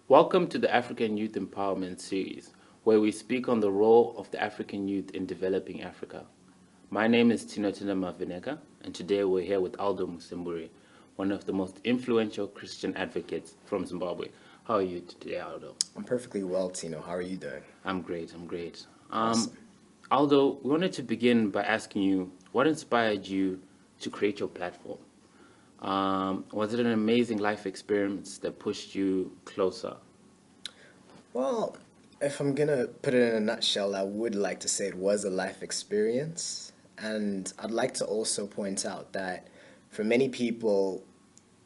Welcome to the African Youth Empowerment Series, where we speak on the role of the African youth in developing Africa. My name is Tinotina Mavineka, and today we're here with Aldo Musemburi, one of the most influential Christian advocates from Zimbabwe. How are you today, Aldo? I'm perfectly well, Tino. How are you doing? I'm great, I'm great. Awesome. Aldo, we wanted to begin by asking you, what inspired you to create your platform? Was it an amazing life experience that pushed you closer? Well, if I'm gonna put it in a nutshell, I would like to say it was a life experience. And I'd like to also point out that for many people,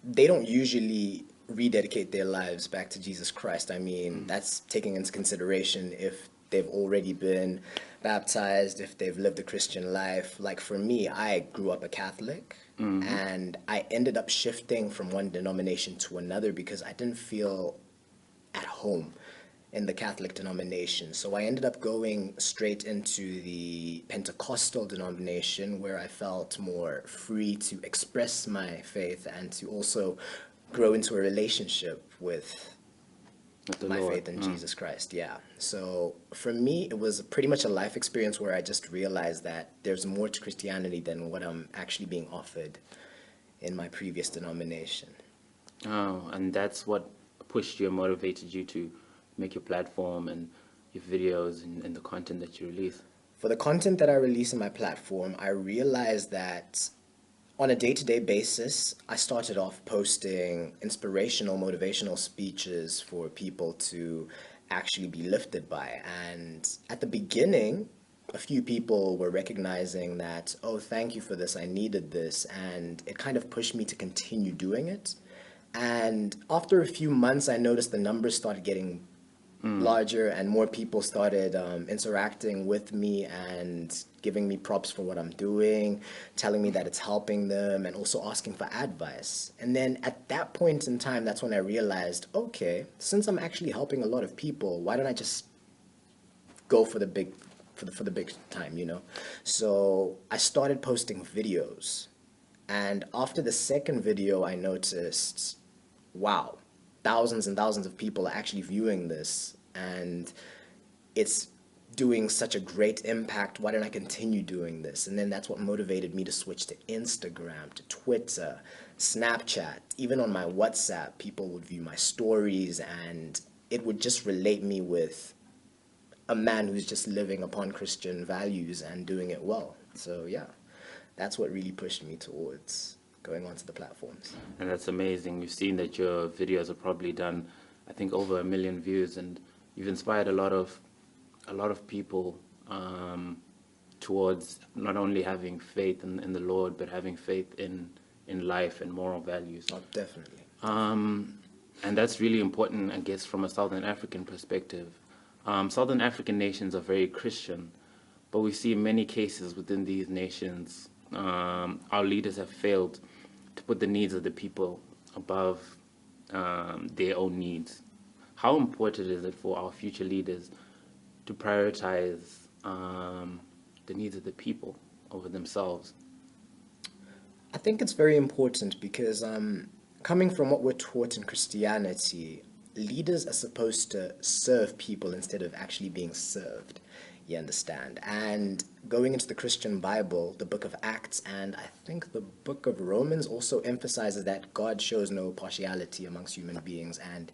they don't usually rededicate their lives back to Jesus Christ. I mean, that's taking into consideration if they've already been baptized, if they've lived a Christian life. Like for me, I grew up a Catholic and I ended up shifting from one denomination to another because I didn't feel at home in the Catholic denomination. So I ended up going straight into the Pentecostal denomination where I felt more free to express my faith and to also grow into a relationship with With the my Lord. faith in Jesus Christ. Yeah. So for me, it was pretty much a life experience where I just realized that there's more to Christianity than what I'm actually being offered in my previous denomination. Oh, and that's what pushed you and motivated you to make your platform and your videos and the content that you release. For the content that I release in my platform, I realized that on a day-to-day basis, I started off posting inspirational, motivational speeches for people to actually be lifted by. And at the beginning, a few people were recognizing that, oh, thank you for this, I needed this. And it kind of pushed me to continue doing it. And after a few months, I noticed the numbers started getting larger and more people started interacting with me and giving me props for what I'm doing, telling me that it's helping them, and also asking for advice. And then at that point in time, that's when I realized, okay, since I'm actually helping a lot of people, why don't I just go for the big for the big time, you know? So I started posting videos. And after the second video, I noticed, wow, thousands and thousands of people are actually viewing this and it's doing such a great impact. Why don't I continue doing this? And then that's what motivated me to switch to Instagram, to Twitter, Snapchat. Even on my WhatsApp, people would view my stories and it would just relate me with a man who's just living upon Christian values and doing it well. So yeah, that's what really pushed me towards going onto the platforms. And that's amazing. We've seen that your videos are probably done, I think, over 1 million views, and you've inspired a lot of people towards not only having faith in the Lord, but having faith in life and moral values. Oh, definitely. And that's really important, I guess, from a Southern African perspective. Southern African nations are very Christian, but we see in many cases within these nations, our leaders have failed to put the needs of the people above their own needs. How important is it for our future leaders to prioritize the needs of the people over themselves? I think it's very important because coming from what we're taught in Christianity, leaders are supposed to serve people instead of actually being served. You understand? And going into the Christian Bible, the book of Acts and I think the book of Romans also emphasizes that God shows no partiality amongst human beings and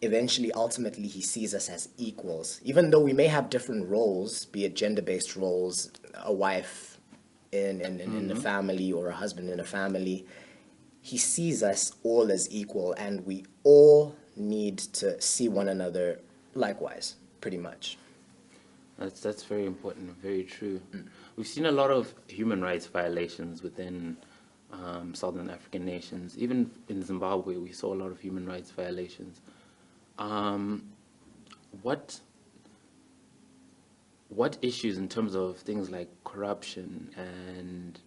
eventually, ultimately, he sees us as equals. Even though we may have different roles, be it gender-based roles, a wife in a family or a husband in a family, he sees us all as equal and we all need to see one another likewise, pretty much. That's very important, very true. We've seen a lot of human rights violations within Southern African nations. Even in Zimbabwe, we saw a lot of human rights violations. Um, what what issues in terms of things like corruption and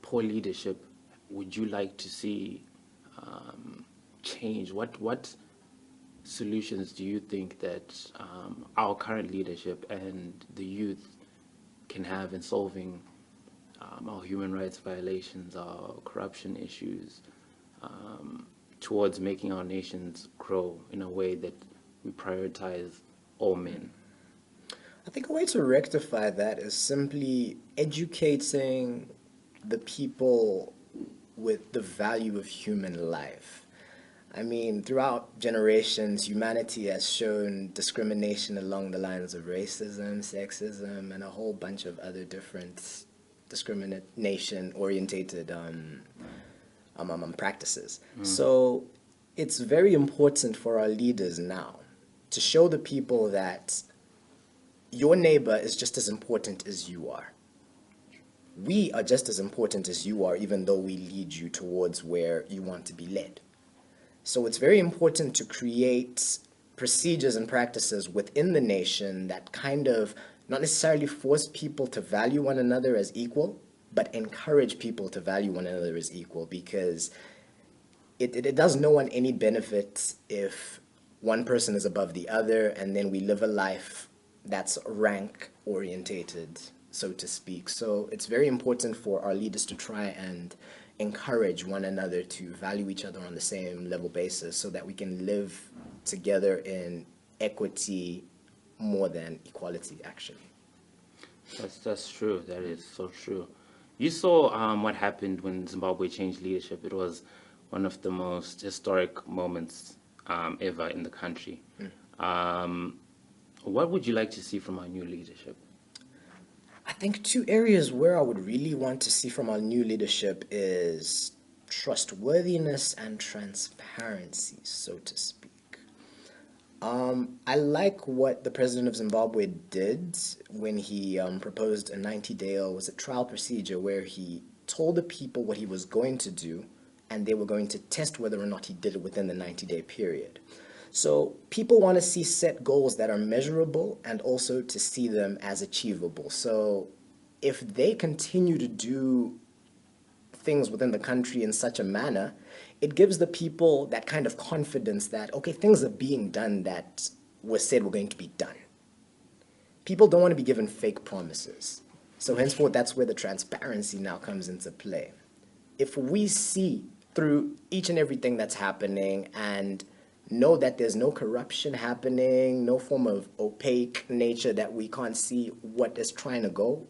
poor leadership would you like to see change? What solutions do you think that our current leadership and the youth can have in solving our human rights violations, our corruption issues, towards making our nations grow in a way that we prioritize all men? I think a way to rectify that is simply educating the people with the value of human life. I mean, throughout generations, humanity has shown discrimination along the lines of racism, sexism, and a whole bunch of other different discrimination orientated practices. So it's very important for our leaders now to show the people that your neighbor is just as important as you are. We are just as important as you are, even though we lead you towards where you want to be led. So it's very important to create procedures and practices within the nation that kind of not necessarily force people to value one another as equal, but encourage people to value one another as equal, because it does no one any benefit if one person is above the other and then we live a life that's rank orientated, so to speak. So it's very important for our leaders to try and encourage one another to value each other on the same level basis so that we can live together in equity more than equality, actually. That's true. That is so true. You saw what happened when Zimbabwe changed leadership. It was one of the most historic moments ever in the country. What would you like to see from our new leadership? I think two areas where I would really want to see from our new leadership is trustworthiness and transparency, so to speak. I like what the president of Zimbabwe did when he proposed a 90-day, or was it trial procedure, where he told the people what he was going to do, and they were going to test whether or not he did it within the 90-day period. So people want to see set goals that are measurable and also to see them as achievable. So if they continue to do things within the country in such a manner, it gives the people that kind of confidence that, okay, things are being done that was said were going to be done. People don't want to be given fake promises. So henceforth, that's where the transparency now comes into play. If we see through each and everything that's happening and know that there's no corruption happening, no form of opaque nature that we can't see what is trying to go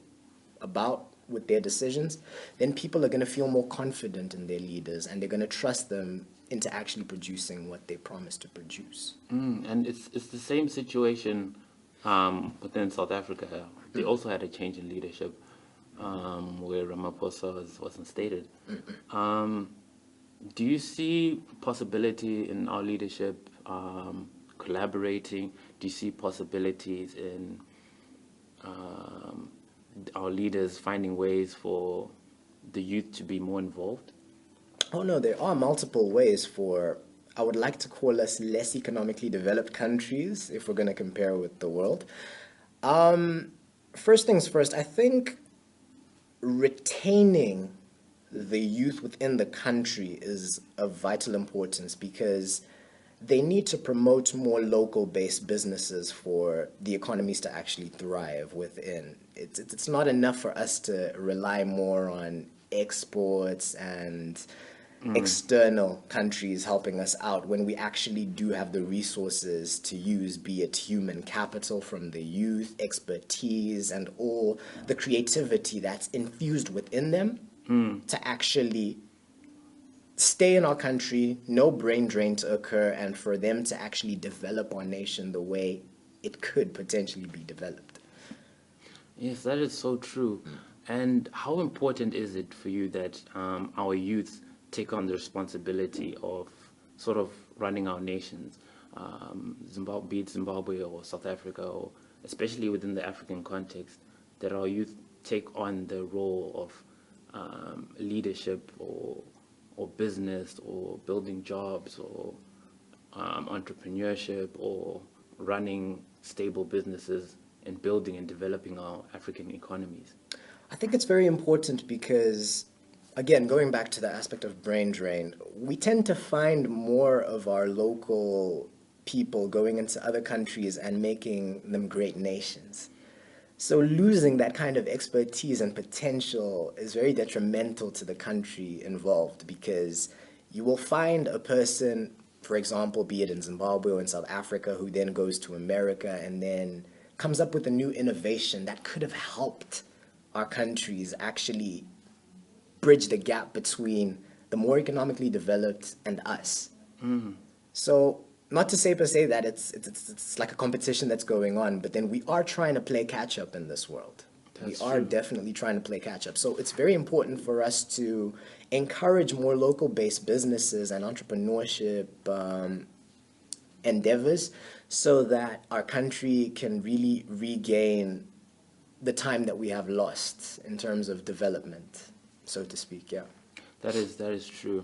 about with their decisions, then people are going to feel more confident in their leaders and they're going to trust them into actually producing what they promised to produce. And it's the same situation within South Africa. They also had a change in leadership where Ramaphosa was instated. Do you see possibility in our leadership collaborating? Do you see possibilities in our leaders finding ways for the youth to be more involved? Oh no, there are multiple ways for, I would like to call us less economically developed countries if we're going to compare with the world. First things first, I think retaining the youth within the country is of vital importance because they need to promote more local-based businesses for the economies to actually thrive within. It's not enough for us to rely more on exports and external countries helping us out when we actually do have the resources to use, be it human capital from the youth, expertise, and all the creativity that's infused within them to actually stay in our country, no brain drain to occur, and for them to actually develop our nation the way it could potentially be developed. Yes, that is so true. And how important is it for you that our youth take on the responsibility of sort of running our nations, Zimbabwe, be it Zimbabwe or South Africa, or especially within the African context, that our youth take on the role of leadership or business or building jobs or entrepreneurship or running stable businesses and building and developing our African economies? I think it's very important because, again, going back to the aspect of brain drain, we tend to find more of our local people going into other countries and making them great nations. So losing that kind of expertise and potential is very detrimental to the country involved because You will find a person, for example, be it in Zimbabwe or in South Africa, who then goes to America and then comes up with a new innovation that could have helped our countries actually bridge the gap between the more economically developed and us. So, not to say per se that it's like a competition that's going on, but then we are trying to play catch up in this world. That's We are true. definitely trying to play catch up. So it's very important for us to encourage more local-based businesses and entrepreneurship endeavors so that our country can really regain the time that we have lost in terms of development, so to speak. Yeah. That is true.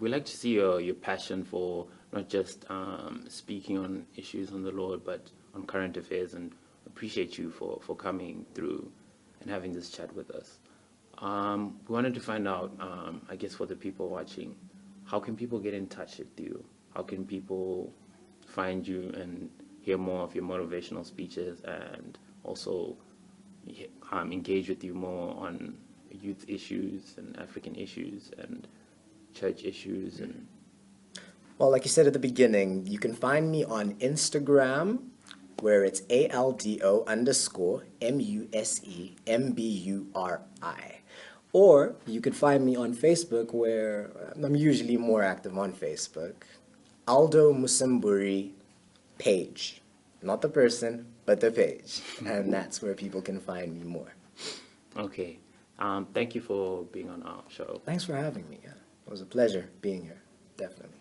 We like to see your passion for not just speaking on issues on the Lord, but on current affairs, and appreciate you for coming through and having this chat with us. We wanted to find out, I guess, for the people watching, how can people get in touch with you? How can people find you and hear more of your motivational speeches, and also engage with you more on youth issues and African issues and church issues? And Well, like you said at the beginning, you can find me on Instagram, where it's ALDO_MUSEMBURI. Or you could find me on Facebook, where I'm usually more active on Facebook. Aldo Musemburi page. Not the person, but the page. And that's where people can find me more. okay, thank you for being on our show. Thanks for having me. It was a pleasure being here. Definitely.